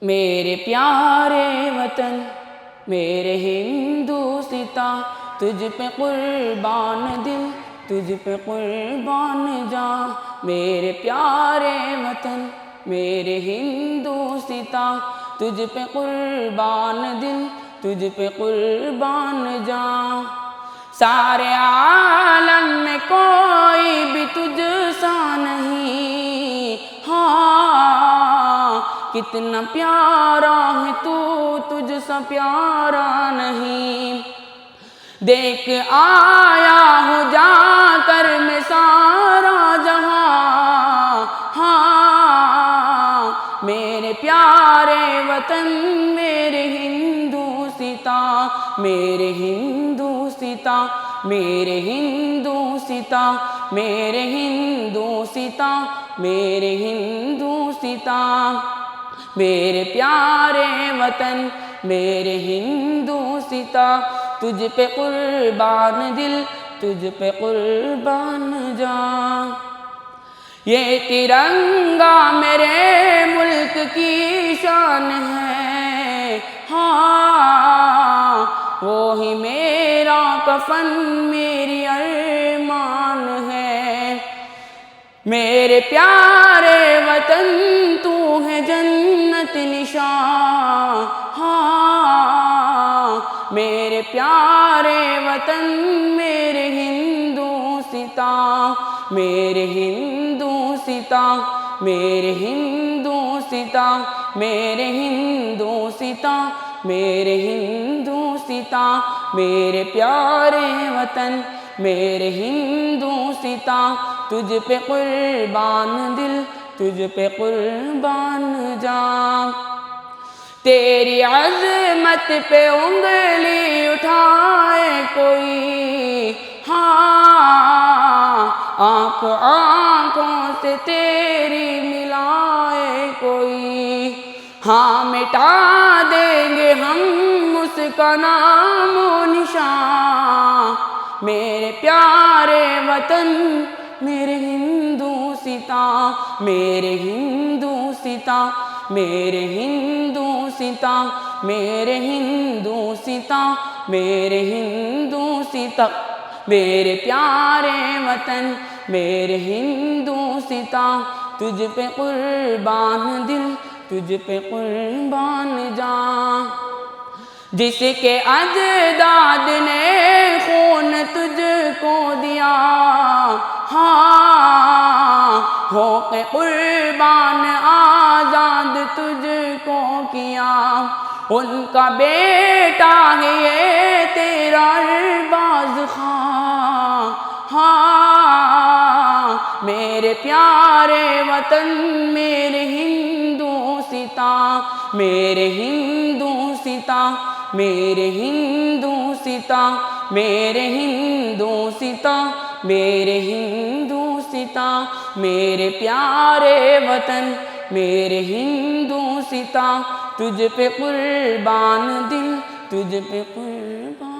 میرے پیارے وطن میرے ہندوستاں، تجھ پہ قربان دل تجھ پہ قربان جاں۔ میرے پیارے وطن میرے ہندوستاں، تجھ پہ قربان دل تجھ پہ قربان جاں۔ سارے عالم میں کوئی بھی تجھ سا نہیں، ہاں کتنا پیارا ہے تو، تجھ سا پیارا نہیں۔ دیکھ آیا ہوں جا کر میں سارا جہاں، ہاں میرے پیارے وطن میرے ہندوستاں، میرے ہندوستاں، میرے ہندوستاں، میرے ہندوستاں، میرے ہندوستاں۔ میرے پیارے وطن میرے ہندوستاں، تجھ پہ قربان دل تجھ پہ قربان جاں۔ یہ ترنگا میرے ملک کی شان ہے، ہاں وہی میرا کفن میری ارمان ہے۔ میرے پیارے وطن تو ہے جنت نشاں، ہاں میرے پیارے وطن میرے ہندوستاں، میرے ہندوستاں، میرے ہندوستاں، میرے ہندوستاں، میرے ہندوستاں۔ میرے پیارے وطن میرے ہندوستاں، تجھ پہ قربان دل تجھ پہ قربان جاں۔ تیری عظمت پہ انگلی اٹھائے کوئی، ہاں آنکھ آنکھوں سے تیری ملائے کوئی، ہاں مٹا دیں گے ہم اس کا نام و نشان۔ میرے پیارے وطن میرے ہندوستاں، میرے ہندوستاں، میرے ہندوستاں، میرے ہندوستاں، میرے ہندوستاں۔ میرے پیارے وطن میرے ہندوستاں، تجھ پہ قربان دل تجھ پہ قربان جاں۔ جس کے اجداد نے خون تجھ کو دیا، ہاں ہو کے قربان آزاد تجھ کو کیا، ان کا بیٹا ہے یہ تیرا ارباز خاں، ہاں میرے پیارے وطن میرے ہندوستاں، میرے ہندوستاں، میرے ہندوستاں، میرے ہندوستاں، میرے ہندوستاں۔ میرے پیارے وطن میرے ہندوستاں، تجھ پہ قربان دل تجھ پہ قربان